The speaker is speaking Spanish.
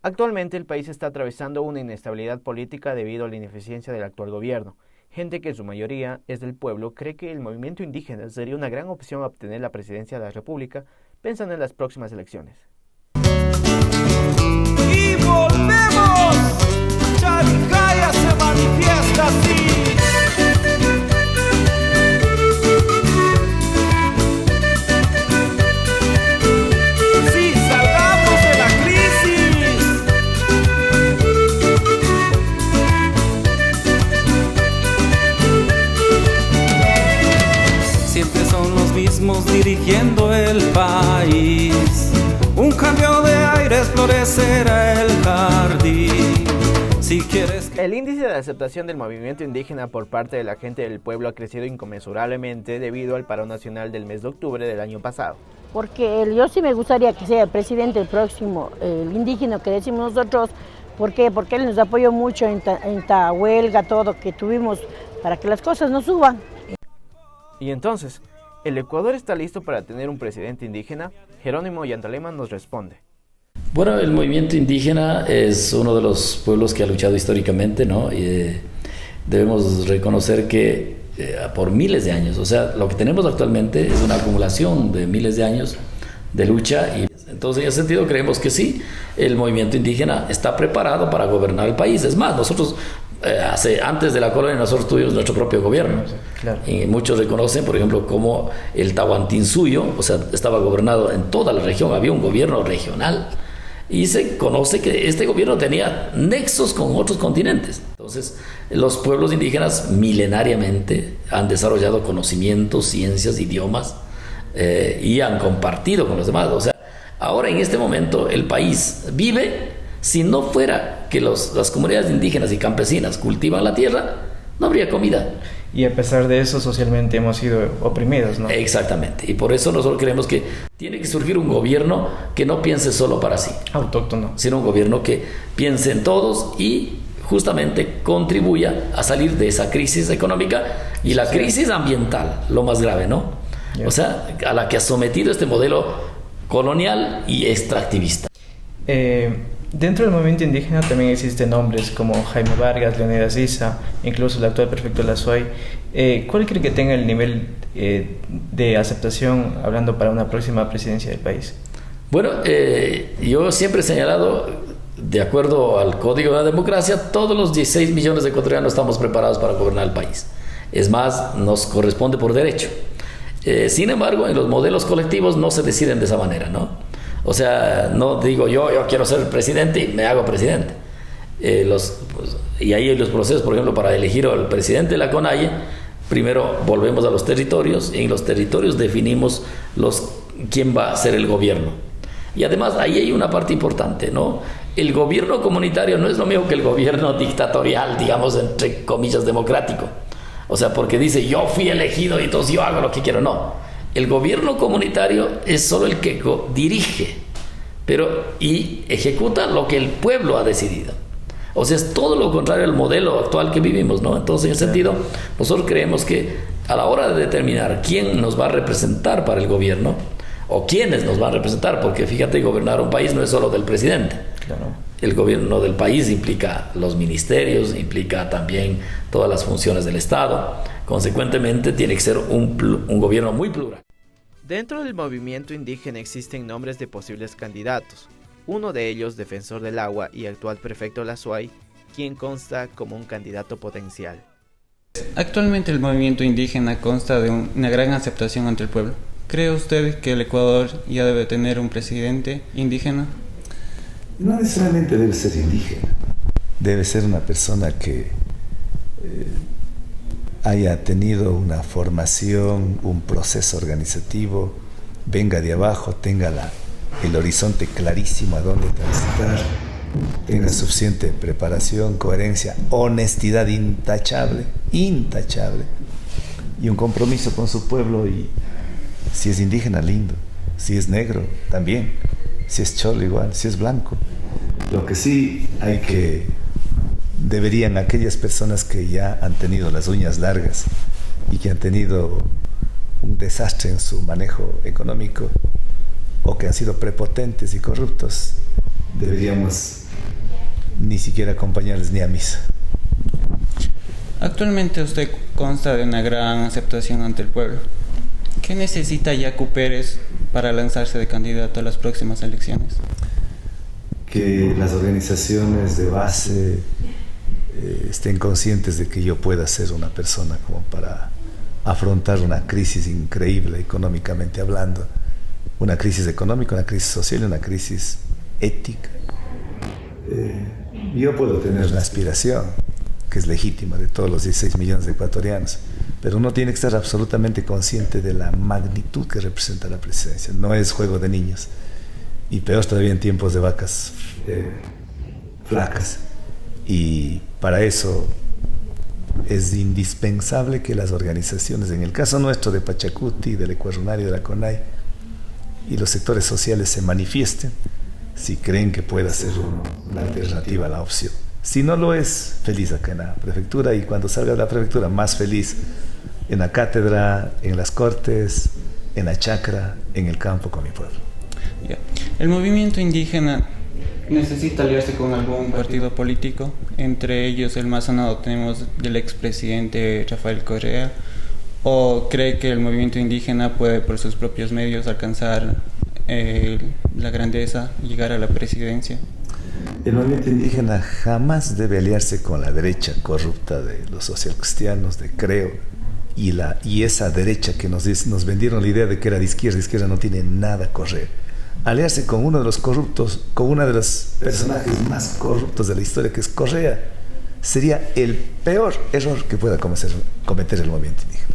Actualmente el país está atravesando una inestabilidad política debido a la ineficiencia del actual gobierno. Gente que en su mayoría es del pueblo cree que el movimiento indígena sería una gran opción a obtener la presidencia de la República pensando en las próximas elecciones. Y volvemos, Charicaya se manifiesta así. Sí, salgamos de la crisis. Siempre son los mismos dirigiendo el país. Un cambio de aire florecerá el jardín. Si quieres El índice de aceptación del movimiento indígena por parte de la gente del pueblo ha crecido inconmensurablemente debido al paro nacional del mes de octubre del año pasado. Porque yo sí me gustaría que sea el presidente el próximo, el indígena que decimos nosotros. ¿Por qué? Porque él nos apoyó mucho en esta huelga, todo que tuvimos para que las cosas no suban. Y entonces, ¿el Ecuador está listo para tener un presidente indígena? Jerónimo Yantalema nos responde. Bueno, el movimiento indígena es uno de los pueblos que ha luchado históricamente, ¿no? Y debemos reconocer que por miles de años, o sea, lo que tenemos actualmente es una acumulación de miles de años de lucha y entonces en ese sentido creemos que sí, el movimiento indígena está preparado para gobernar el país. Es más, nosotros antes de la colonia nosotros tuvimos nuestro propio gobierno. Claro. Y muchos reconocen, por ejemplo, como el Tahuantinsuyo, o sea, estaba gobernado en toda la región, había un gobierno regional y se conoce que este gobierno tenía nexos con otros continentes. Entonces, los pueblos indígenas milenariamente han desarrollado conocimientos, ciencias, idiomas y han compartido con los demás. O sea, ahora en este momento el país vive. Si no fuera que las comunidades indígenas y campesinas cultivan la tierra, no habría comida. Y a pesar de eso, socialmente hemos sido oprimidos, ¿no? Exactamente. Y por eso nosotros creemos que tiene que surgir un gobierno que no piense solo para sí. Autóctono. Sino un gobierno que piense en todos y justamente contribuya a salir de esa crisis económica y la crisis ambiental, lo más grave, ¿no? O sea, a la que ha sometido este modelo colonial y extractivista. Dentro del movimiento indígena también existen nombres como Jaime Vargas, Leonidas Issa, incluso el actual prefecto de la SUAY. ¿Cuál cree que tenga el nivel de aceptación hablando para una próxima presidencia del país? Bueno, yo siempre he señalado, de acuerdo al Código de la Democracia, todos los 16 millones de ecuatorianos estamos preparados para gobernar el país. Es más, nos corresponde por derecho. Sin embargo, en los modelos colectivos no se deciden de esa manera, ¿no? O sea, no digo yo quiero ser presidente y me hago presidente. Y ahí hay los procesos, por ejemplo, para elegir al presidente de la CONAIE, primero volvemos a los territorios y en los territorios definimos quién va a ser el gobierno. Y además ahí hay una parte importante, ¿no? El gobierno comunitario no es lo mismo que el gobierno dictatorial, digamos, entre comillas, democrático. O sea, porque dice, yo fui elegido y entonces yo hago lo que quiero. No. El gobierno comunitario es solo el que dirige y ejecuta lo que el pueblo ha decidido. O sea, es todo lo contrario al modelo actual que vivimos, ¿no? Entonces, en ese sentido, nosotros creemos que a la hora de determinar quién nos va a representar para el gobierno, o quiénes nos van a representar, porque fíjate, gobernar un país no es solo del presidente. Claro. El gobierno del país implica los ministerios, implica también todas las funciones del Estado. Consecuentemente, tiene que ser un gobierno muy plural. Dentro del movimiento indígena existen nombres de posibles candidatos. Uno de ellos, defensor del agua y actual prefecto de la SUAY, quien consta como un candidato potencial. Actualmente el movimiento indígena consta de una gran aceptación ante el pueblo. ¿Cree usted que el Ecuador ya debe tener un presidente indígena? No necesariamente debe ser indígena. Debe ser una persona que haya tenido una formación, un proceso organizativo, venga de abajo, tenga el horizonte clarísimo a dónde transitar, tenga suficiente preparación, coherencia, honestidad intachable, y un compromiso con su pueblo. Y si es indígena, lindo; si es negro, también; si es cholo, igual; si es blanco. Lo que sí deberían aquellas personas que ya han tenido las uñas largas y que han tenido un desastre en su manejo económico o que han sido prepotentes y corruptos, deberíamos ni siquiera acompañarles ni a misa. Actualmente usted consta de una gran aceptación ante el pueblo. ¿Qué necesita Yacu Pérez para lanzarse de candidato a las próximas elecciones? Que las organizaciones de base estén conscientes de que yo pueda ser una persona como para afrontar una crisis increíble económicamente hablando, una crisis económica, una crisis social y una crisis ética. Yo puedo tener una aspiración que es legítima de todos los 16 millones de ecuatorianos, pero uno tiene que estar absolutamente consciente de la magnitud que representa la presidencia. No es juego de niños, y peor todavía en tiempos de vacas flacas. Y para eso es indispensable que las organizaciones, en el caso nuestro de Pachacuti, del Ecuarrunario, de la CONAI, y los sectores sociales se manifiesten si creen que pueda ser una alternativa a la opción. Si no lo es, feliz acá en la prefectura, y cuando salga de la prefectura, más feliz en la cátedra, en las cortes, en la chacra, en el campo con mi pueblo. El movimiento indígena necesita aliarse con algún partido político. Entre ellos, el más sonado tenemos del expresidente Rafael Correa. ¿O cree que el movimiento indígena puede por sus propios medios alcanzar la grandeza y llegar a la presidencia? El movimiento indígena jamás debe aliarse con la derecha corrupta de los socialcristianos, de Creo, y esa derecha que nos vendieron la idea de que era de izquierda no tiene nada Correa. Aliarse con uno de los corruptos, con uno de los personajes más corruptos de la historia, que es Correa, sería el peor error que pueda cometer el movimiento indígena.